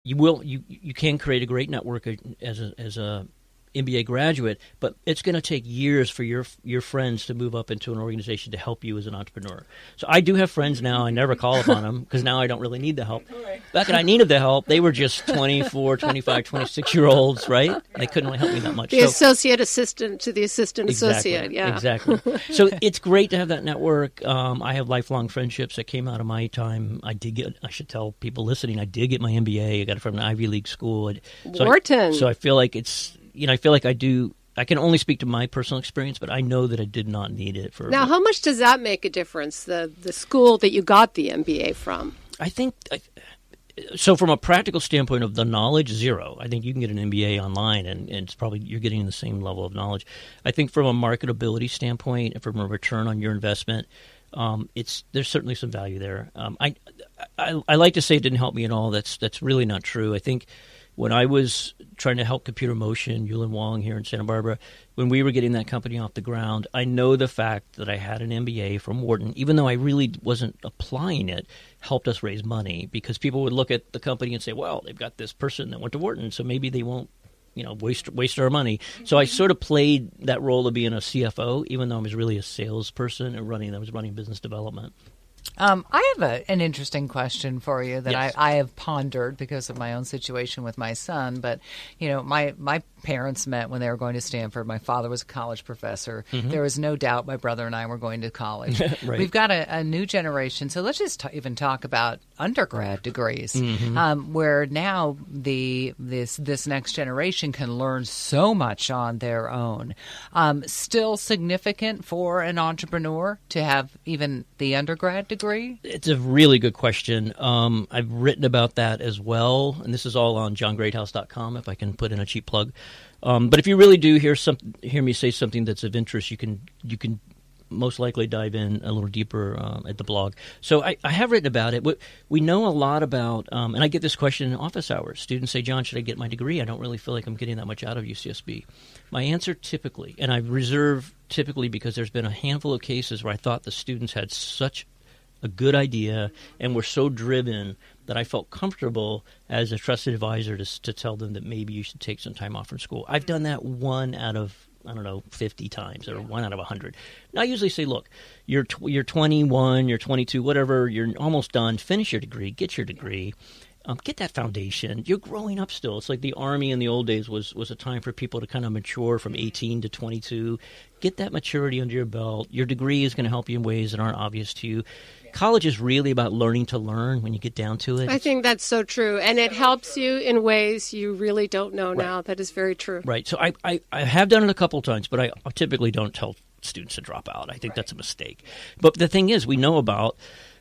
you can create a great network as a MBA graduate, but it's going to take years for your friends to move up into an organization to help you as an entrepreneur. So I do have friends now. I never call upon them because now I don't really need the help. Back when I needed the help, they were just 24, 25, 26-year-olds, right? They couldn't really help me that much. The associate assistant to the assistant exactly, associate, yeah. Exactly. So it's great to have that network. I have lifelong friendships that came out of my time. I should tell people listening, I did get my MBA. I got it from an Ivy League school. Wharton. So I feel like I feel like I can only speak to my personal experience, but I know that I did not need it for. Now, how much does that make a difference, the school that you got the MBA from? I think, so from a practical standpoint of the knowledge, zero. I think you can get an MBA online and it's probably you're getting the same level of knowledge. I think from a marketability standpoint and from a return on your investment, there's certainly some value there. I like to say it didn't help me at all. That's really not true. I think when I was trying to help Computer Motion, Yulin Wong here in Santa Barbara, when we were getting that company off the ground, I know the fact that I had an MBA from Wharton, even though I really wasn't applying it, helped us raise money because people would look at the company and say, well, they've got this person that went to Wharton, so maybe they won't waste our money. So I sort of played that role of being a CFO, even though I was really a salesperson and I was running business development. I have an interesting question for you that Yes. I have pondered because of my own situation with my son. But, my parents met when they were going to Stanford. My father was a college professor. Mm-hmm. There was no doubt my brother and I were going to college. Right. We've got a new generation. So let's just even talk about undergrad degrees, where now this next generation can learn so much on their own. Still significant for an entrepreneur to have even the undergrad degree? It's a really good question. I've written about that as well, and this is all on johngreathouse.com if I can put in a cheap plug. But if you really do hear me say something that's of interest, you can most likely dive in a little deeper at the blog. So I have written about it. We know a lot about, and I get this question in office hours. Students say, John, should I get my degree? I don't really feel like I'm getting that much out of UCSB. My answer typically, and I reserve typically because there's been a handful of cases where I thought the students had such a good idea and were so driven that I felt comfortable as a trusted advisor to tell them that maybe you should take some time off from school. I've done that 1 out of 50 times or 1 out of 100. Now I usually say, look, you're 21, you're 22, whatever, you're almost done. Finish your degree, get your degree. Get that foundation. You're growing up still. It's like the Army in the old days was a time for people to kind of mature from 18 to 22. Get that maturity under your belt. Your degree is going to help you in ways that aren't obvious to you. College is really about learning to learn when you get down to it. I think that's so true. And it helps you in ways you really don't know now. That is very true. Right. So I have done it a couple times, but I typically don't tell students to drop out. I think that's a mistake. But the thing is, we know about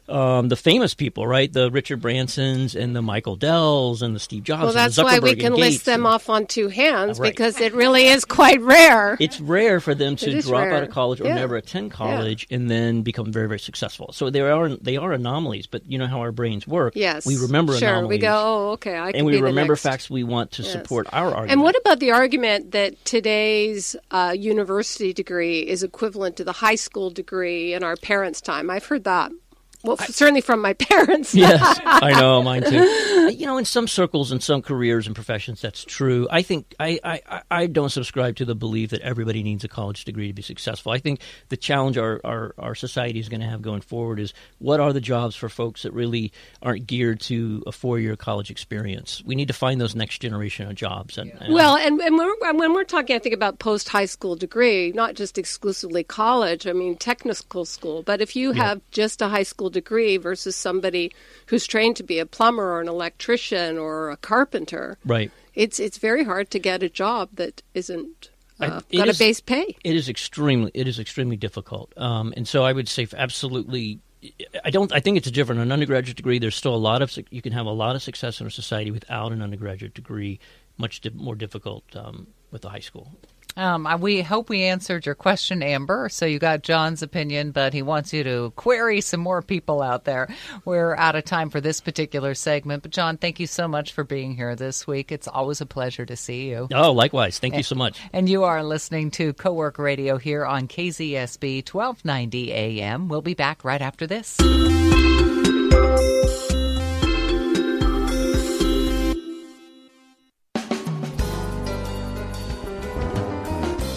the famous people, right? The Richard Bransons and the Michael Dells and the Steve Jobs. Well, that's and the why we Zuckerberg can and list Gates them off on two hands Right. because it really is quite rare. It's rare for them to drop rare. out of college or Yeah. never attend college and then become very, very successful. So they are anomalies, but you know how our brains work. Yes. We remember anomalies. We go, oh, okay, I can and we be the remember next. facts we want to support our argument. And what about the argument that today's university degree is equivalent to the high school degree in our parents' time? I've heard that. Well, certainly from my parents. Yes, I know, mine too. In some circles, in some careers and professions, that's true. I think I don't subscribe to the belief that everybody needs a college degree to be successful. I think the challenge our society is going to have going forward is what are the jobs for folks that really aren't geared to a 4-year college experience? We need to find those next generation of jobs. And when we're talking, I think about post-high school degree, not just exclusively college, I mean technical school, but if you have just a high school degree versus somebody who's trained to be a plumber or an electrician or a carpenter, right? It's very hard to get a job that isn't got a base pay. It is extremely difficult, and so I would say absolutely. I think it's different. An undergraduate degree, there's still you can have a lot of success in our society without an undergraduate degree. Much more difficult with the high school. We hope we answered your question, Amber. So you got John's opinion, but he wants you to query some more people out there. We're out of time for this particular segment. But, John, thank you so much for being here this week. It's always a pleasure to see you. Oh, likewise. Thank you so much. And you are listening to Cowork Radio here on KZSB 1290 AM. We'll be back right after this.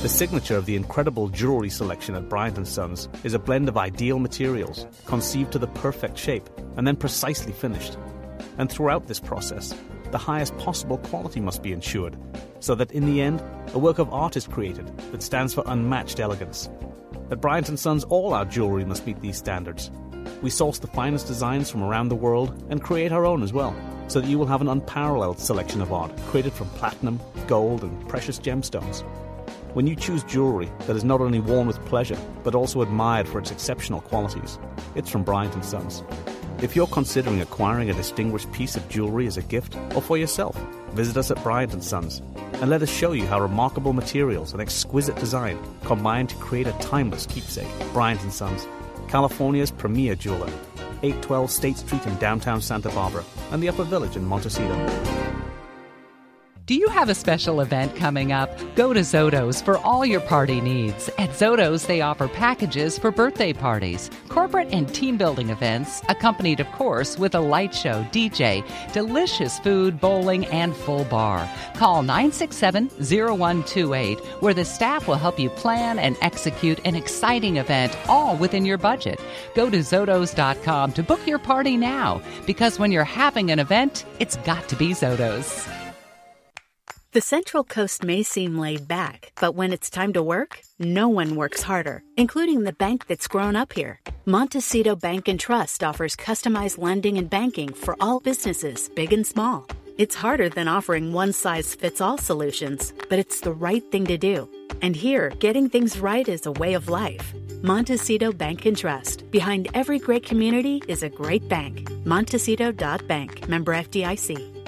The signature of the incredible jewelry selection at Bryant & Sons is a blend of ideal materials, conceived to the perfect shape, and then precisely finished. And throughout this process, the highest possible quality must be ensured, so that in the end, a work of art is created that stands for unmatched elegance. At Bryant & Sons, all our jewelry must meet these standards. We source the finest designs from around the world and create our own as well, so that you will have an unparalleled selection of art created from platinum, gold, and precious gemstones. When you choose jewelry that is not only worn with pleasure, but also admired for its exceptional qualities, it's from Bryant & Sons. If you're considering acquiring a distinguished piece of jewelry as a gift or for yourself, visit us at Bryant & Sons and let us show you how remarkable materials and exquisite design combine to create a timeless keepsake. Bryant & Sons, California's premier jeweler, 812 State Street in downtown Santa Barbara and the Upper Village in Montecito. Do you have a special event coming up? Go to Zoto's for all your party needs. At Zoto's, they offer packages for birthday parties, corporate and team-building events, accompanied, of course, with a light show, DJ, delicious food, bowling, and full bar. Call 967-0128, where the staff will help you plan and execute an exciting event, all within your budget. Go to Zotos.com to book your party now, because when you're having an event, it's got to be Zoto's. The Central Coast may seem laid back, but when it's time to work, no one works harder, including the bank that's grown up here. Montecito Bank and Trust offers customized lending and banking for all businesses, big and small. It's harder than offering one-size-fits-all solutions, but it's the right thing to do. And here, getting things right is a way of life. Montecito Bank and Trust. Behind every great community is a great bank. Montecito.bank. Member FDIC.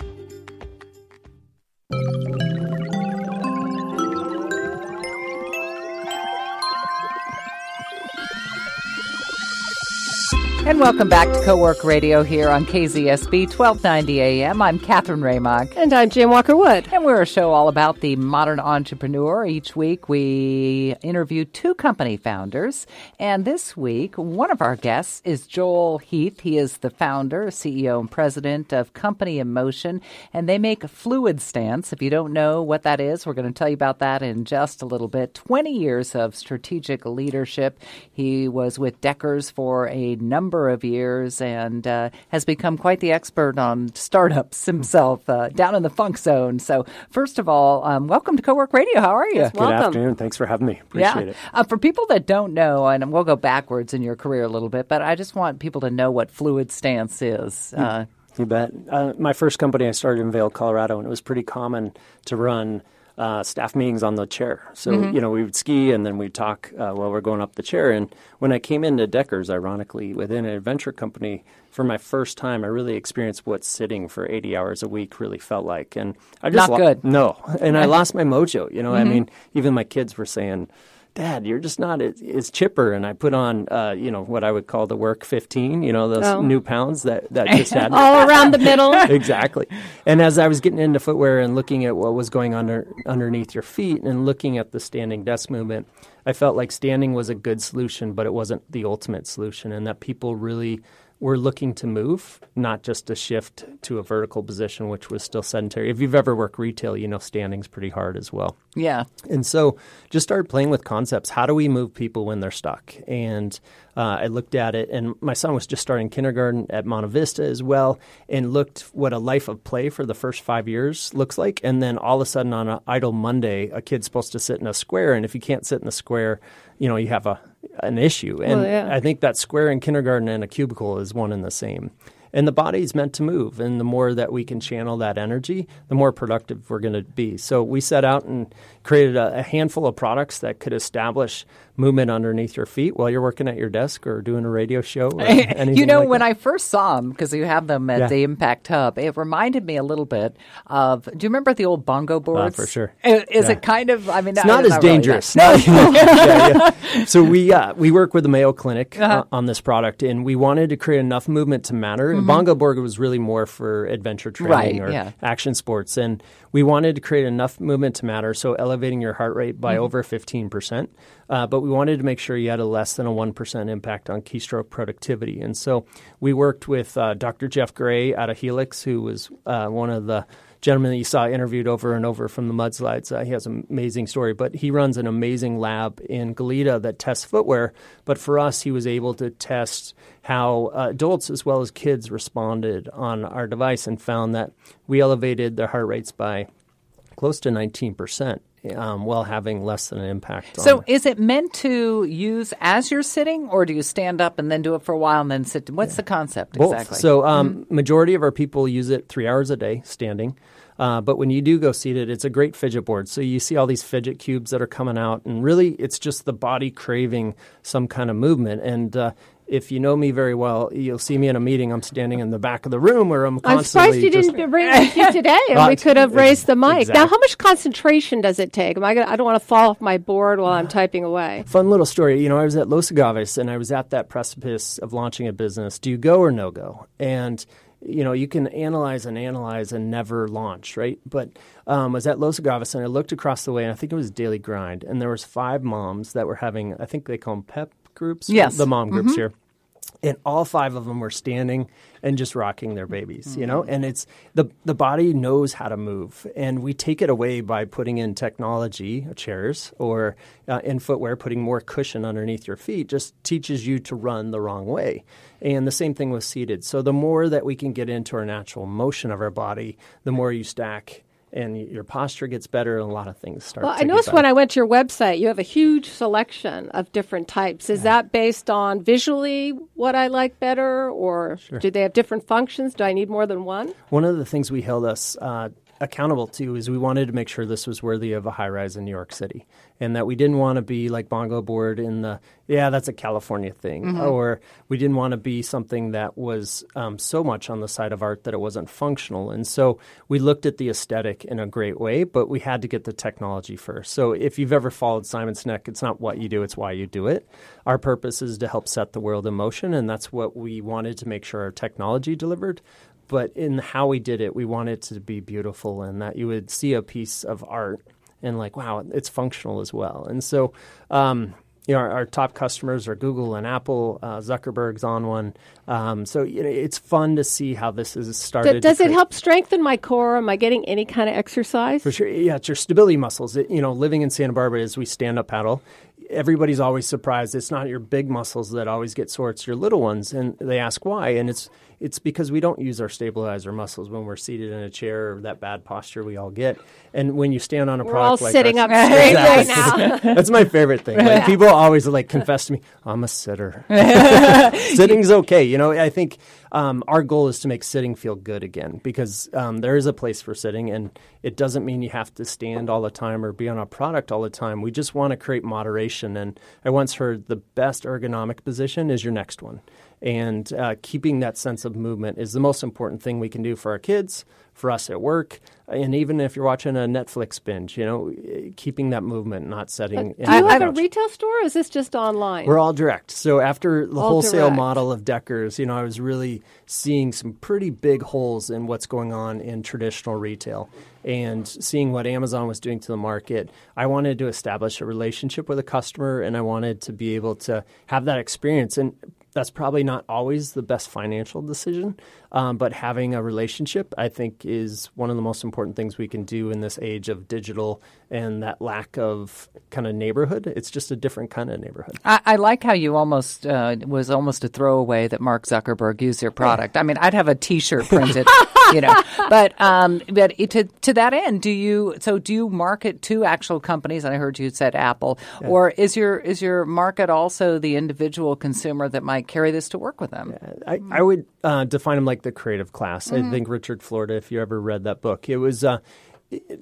And welcome back to Co-Work Radio here on KZSB 1290 AM. I'm Catherine Raymond. And I'm Jan Walker-Wood. And we're a show all about the modern entrepreneur. Each week we interview two company founders. And this week, one of our guests is Joel Heath. He is the founder, CEO, and president of Company in Motion. And they make Fluidstance. If you don't know what that is, we're going to tell you about that in just a little bit. 20 years of strategic leadership. He was with Deckers for a number of years and has become quite the expert on startups himself down in the funk zone. So first of all, welcome to Co-Work Radio. How are you? Yes, welcome. Good afternoon. Thanks for having me. Appreciate it. For people that don't know, and we'll go backwards in your career a little bit, but I just want people to know what Fluidstance is. You bet. My first company I started in Vail, Colorado, and it was pretty common to run staff meetings on the chair. So, we would ski and then we'd talk while we're going up the chair. And when I came into Deckers, ironically, within an adventure company, for my first time, I really experienced what sitting for 80 hours a week really felt like. And I just Not good. No. And I lost my mojo. I mean, even my kids were saying, Dad, you're just not as chipper. And I put on, what I would call the work 15, those new pounds that just had. All around the middle. Exactly. And as I was getting into footwear and looking at what was going on underneath your feet and looking at the standing desk movement, I felt like standing was a good solution, but it wasn't the ultimate solution, and that people really were looking to move, not just to shift to a vertical position, which was still sedentary. If you've ever worked retail, standing's pretty hard as well. Yeah. And so just started playing with concepts. How do we move people when they're stuck? And I looked at it, and my son was just starting kindergarten at Monte Vista as well, and looked what a life of play for the first 5 years looks like. And then all of a sudden on an idle Monday, a kid's supposed to sit in a square. And if you can't sit in the square, you have an issue. And I think that square in kindergarten and a cubicle is one and the same. And the body's meant to move. And the more that we can channel that energy, the more productive we're going to be. So we set out and created a handful of products that could establish movement underneath your feet while you're working at your desk or doing a radio show or anything when I first saw them, because you have them at the Impact Hub, it reminded me a little bit of, do you remember the old bongo boards? For sure. Is it kind of, it's not as dangerous. Really No. So we work with the Mayo Clinic on this product, and we wanted to create enough movement to matter. And bongo board was really more for adventure training or action sports. And we wanted to create enough movement to matter, so elevating your heart rate by over 15%. But we wanted to make sure you had a less than a 1% impact on keystroke productivity. And so we worked with Dr. Jeff Gray out of Helix, who was one of the gentleman that you saw interviewed over and over from the mudslides. He has an amazing story, but he runs an amazing lab in Goleta that tests footwear. But for us, he was able to test how adults as well as kids responded on our device and found that we elevated their heart rates by close to 19%. While having less than an impact on. So is it meant to use as you're sitting, or do you stand up and then do it for a while and then sit? What's the concept exactly? Both. So majority of our people use it 3 hours a day standing. But when you do go seated, it's a great fidget board. So you see all these fidget cubes that are coming out, and really it's just the body craving some kind of movement. And if you know me very well, you'll see me in a meeting. I'm standing in the back of the room where I'm constantly. I'm surprised you didn't bring it with you today, and we could have raised the mic. Exactly. Now, how much concentration does it take? I don't want to fall off my board while I'm typing away. Fun little story. I was at Los Agaves, and I was at that precipice of launching a business. Do you go or no go? And you can analyze and never launch, right? But I was at Los Agaves, and I looked across the way, and I think it was Daily Grind, and there was 5 moms that were having, I think they call them PEP groups, yes, the mom groups here. And all 5 of them were standing and just rocking their babies, and it's the body knows how to move. And we take it away by putting in technology, chairs, or in footwear, putting more cushion underneath your feet just teaches you to run the wrong way. And the same thing with seated. So the more that we can get into our natural motion of our body, the more you stack and your posture gets better, and a lot of things start to get better. I noticed when I went to your website, you have a huge selection of different types. Is that based on visually what I like better, or do they have different functions? Do I need more than one? One of the things we held us accountable to is we wanted to make sure this was worthy of a high-rise in New York City, and that we didn't want to be like Bongo Board in the, that's a California thing, or we didn't want to be something that was so much on the side of art that it wasn't functional. And so we looked at the aesthetic in a great way, but we had to get the technology first. So if you've ever followed Simon Sinek, it's not what you do, it's why you do it. Our purpose is to help set the world in motion, and that's what we wanted to make sure our technology delivered. But in how we did it, we wanted it to be beautiful, and that you would see a piece of art and like, wow, it's functional as well. And so, our top customers are Google and Apple. Zuckerberg's on one. So it's fun to see how this is started. Does it help strengthen my core? Am I getting any kind of exercise? For sure. Yeah, it's your stability muscles. Living in Santa Barbara as we stand up paddle, everybody's always surprised. It's not your big muscles that always get sore. It's your little ones. And they ask why. And it's because we don't use our stabilizer muscles when we're seated in a chair, or that bad posture we all get. And when you stand on a product like sitting ours, up straight right now. That's my favorite thing. Like, people always confess to me, I'm a sitter. Sitting's okay. I think our goal is to make sitting feel good again, because there is a place for sitting, and it doesn't mean you have to stand all the time or be on a product all the time. We just want to create moderation. And I once heard the best ergonomic position is your next one. And keeping that sense of movement is the most important thing we can do for our kids, for us at work, and even if you're watching a Netflix binge, keeping that movement, not setting. Do you have a retail store, or is this just online? We're all direct. So after the all wholesale direct model of Deckers, I was really seeing some pretty big holes in what's going on in traditional retail. And seeing what Amazon was doing to the market, I wanted to establish a relationship with a customer, and I wanted to be able to have that experience. And that's probably not always the best financial decision, but having a relationship, I think, is one of the most important things we can do in this age of digital and that lack of kind of neighborhood. It's just a different kind of neighborhood. I like how you almost was almost a throwaway that Mark Zuckerberg used your product. I mean, I'd have a T-shirt printed, But to that end, do you market to actual companies? And I heard you said Apple, or is your market also the individual consumer that might carry this to work with them? I would define them like the creative class. I think Richard Florida, if you ever read that book, it was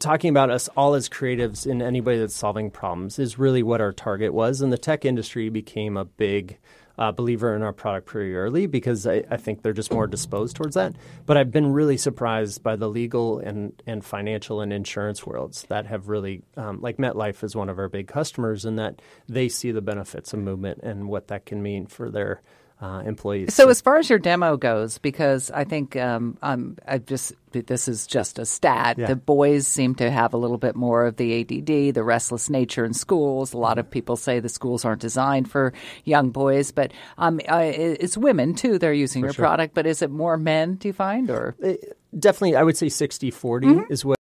talking about us all as creatives and anybody that's solving problems is really what our target was. And the tech industry became a big believer in our product pretty early because I think they're just more disposed towards that. But I've been really surprised by the legal and financial and insurance worlds that have really, like MetLife is one of our big customers, and that they see the benefits of movement and what that can mean for their employees. So as far as your demo goes, because I think this is just a stat. Yeah. The boys seem to have a little bit more of the ADD, the restless nature in schools. A lot of people say the schools aren't designed for young boys, but it's women too. They're using your product, but is it more men? Do you find or? definitely, I would say 60-40 is what